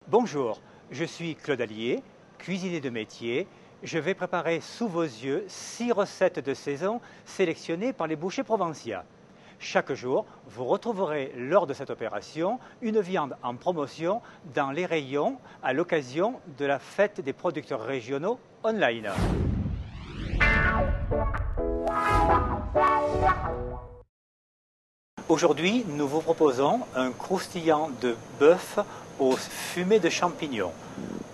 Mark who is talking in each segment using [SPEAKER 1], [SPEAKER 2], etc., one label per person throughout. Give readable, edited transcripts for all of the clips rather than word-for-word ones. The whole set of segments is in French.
[SPEAKER 1] Bonjour, je suis Claude Allier, cuisinier de métier. Je vais préparer sous vos yeux 6 recettes de saison sélectionnées par les bouchers provinciaux. Chaque jour, vous retrouverez lors de cette opération une viande en promotion dans les rayons à l'occasion de la fête des producteurs régionaux online. Aujourd'hui, nous vous proposons un croustillant de bœuf aux fumées de champignons.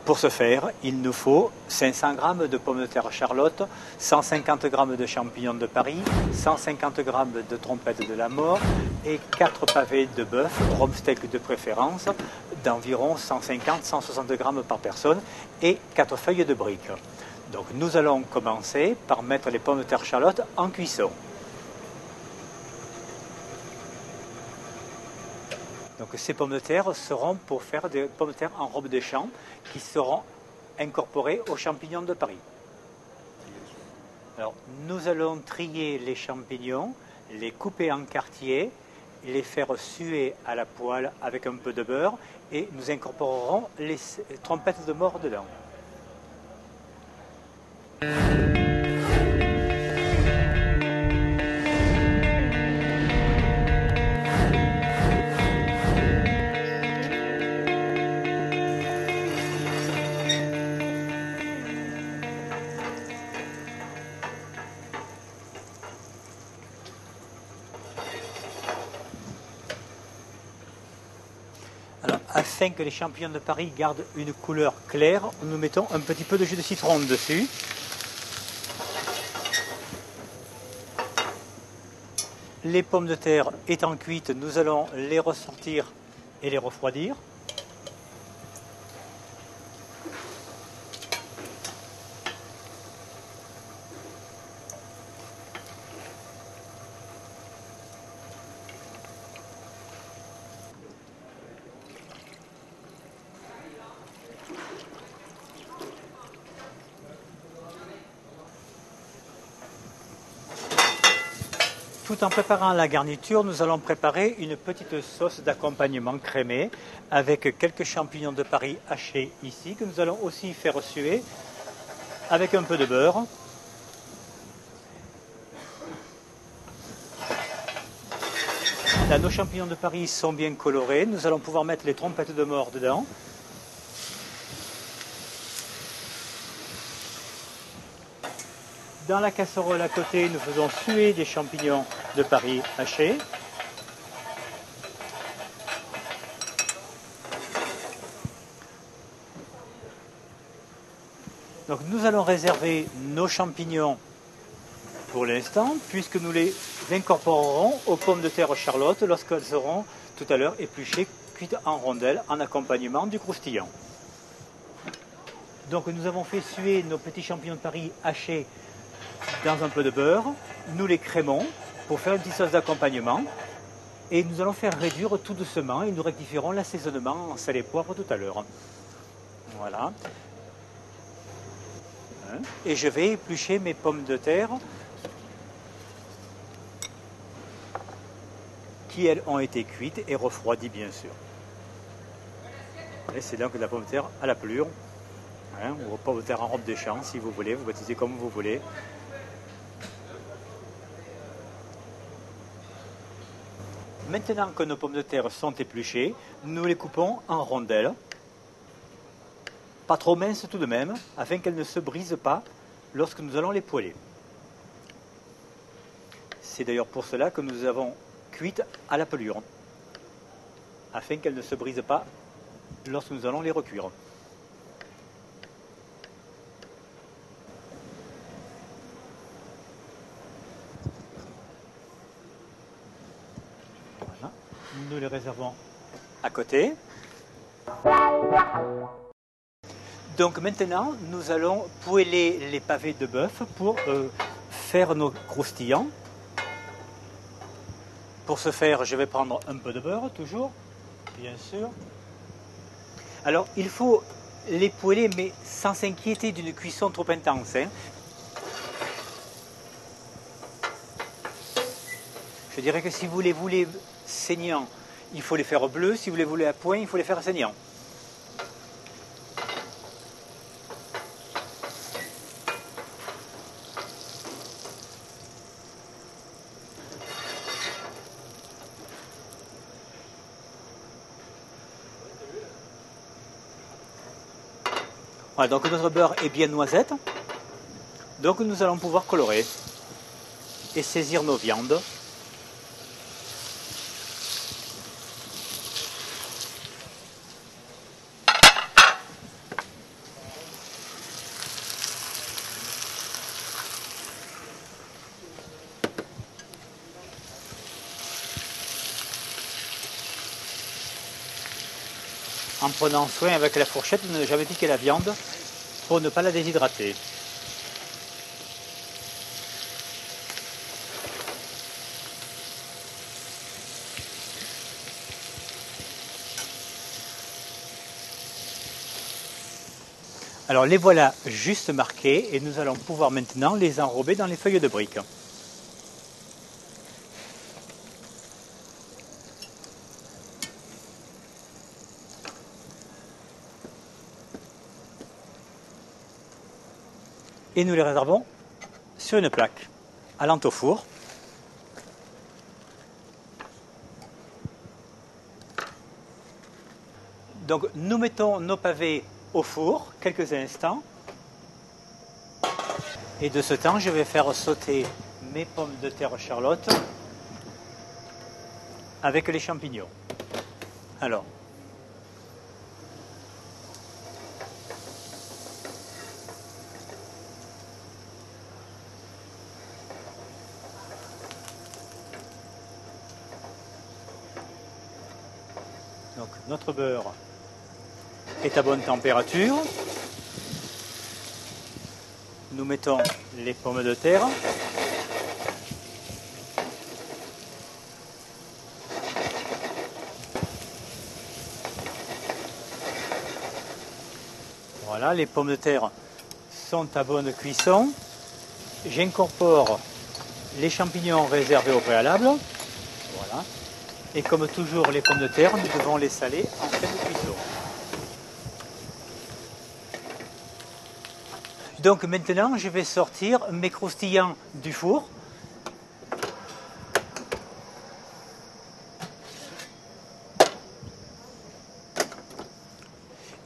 [SPEAKER 1] Pour ce faire, il nous faut 500 g de pommes de terre Charlotte, 150 g de champignons de Paris, 150 g de trompettes de la mort et 4 pavés de bœuf, rumsteak de préférence, d'environ 150-160 g par personne et 4 feuilles de briques. Donc nous allons commencer par mettre les pommes de terre Charlotte en cuisson. Donc ces pommes de terre seront pour faire des pommes de terre en robe des champs qui seront incorporées aux champignons de Paris. Alors nous allons trier les champignons, les couper en quartiers, les faire suer à la poêle avec un peu de beurre et nous incorporerons les trompettes de mort dedans. Alors, afin que les champignons de Paris gardent une couleur claire, nous mettons un petit peu de jus de citron dessus. Les pommes de terre étant cuites, nous allons les ressortir et les refroidir. Tout en préparant la garniture, nous allons préparer une petite sauce d'accompagnement crémée avec quelques champignons de Paris hachés ici, que nous allons aussi faire suer avec un peu de beurre. Là, nos champignons de Paris sont bien colorés, nous allons pouvoir mettre les trompettes de mort dedans. Dans la casserole à côté, nous faisons suer des champignons de Paris hachés. Donc nous allons réserver nos champignons pour l'instant, puisque nous les incorporerons aux pommes de terre Charlotte lorsqu'elles seront tout à l'heure épluchées, cuites en rondelles, en accompagnement du croustillant. Donc nous avons fait suer nos petits champignons de Paris hachés dans un peu de beurre, nous les crémons pour faire une petite sauce d'accompagnement et nous allons faire réduire tout doucement et nous rectifierons l'assaisonnement en sel et poivre tout à l'heure. Voilà. Et je vais éplucher mes pommes de terre qui elles ont été cuites et refroidies bien sûr. Et c'est donc de la pomme de terre à la pelure, ou pomme de terre en robe des champs si vous voulez, vous baptisez comme vous voulez. Maintenant que nos pommes de terre sont épluchées, nous les coupons en rondelles, pas trop minces tout de même, afin qu'elles ne se brisent pas lorsque nous allons les poêler. C'est d'ailleurs pour cela que nous avons cuites à la pelure, afin qu'elles ne se brisent pas lorsque nous allons les recuire. Nous les réservons à côté. Donc maintenant, nous allons poêler les pavés de bœuf pour faire nos croustillants. Pour ce faire, je vais prendre un peu de beurre, toujours, bien sûr. Alors, il faut les poêler, mais sans s'inquiéter d'une cuisson trop intense. Je dirais que si vous les voulez saignants, il faut les faire bleus. Si vous les voulez à point, il faut les faire saignants. Voilà, donc notre beurre est bien noisette. Donc nous allons pouvoir colorer et saisir nos viandes. En prenant soin avec la fourchette de ne jamais piquer la viande pour ne pas la déshydrater. Alors les voilà juste marqués et nous allons pouvoir maintenant les enrober dans les feuilles de briques. Et nous les réservons sur une plaque allant au four. Donc nous mettons nos pavés au four quelques instants. Et de ce temps, je vais faire sauter mes pommes de terre Charlotte avec les champignons. Alors, donc notre beurre est à bonne température. Nous mettons les pommes de terre. Voilà, les pommes de terre sont à bonne cuisson. J'incorpore les champignons réservés au préalable. Voilà. Et comme toujours les pommes de terre, nous devons les saler en fin de cuisson. Donc maintenant, je vais sortir mes croustillants du four.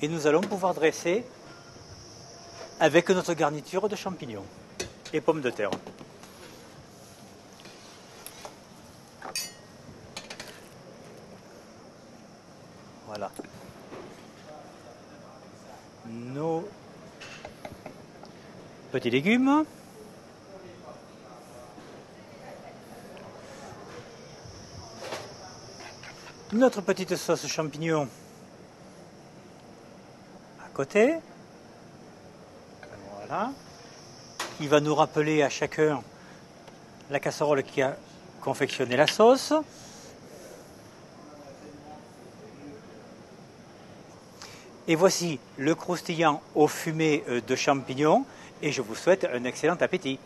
[SPEAKER 1] Et nous allons pouvoir dresser avec notre garniture de champignons et pommes de terre. Voilà. Nos petits légumes. Notre petite sauce champignon à côté. Voilà. Qui va nous rappeler à chacun la casserole qui a confectionné la sauce. Et voici le croustillant au fumé de champignons et je vous souhaite un excellent appétit.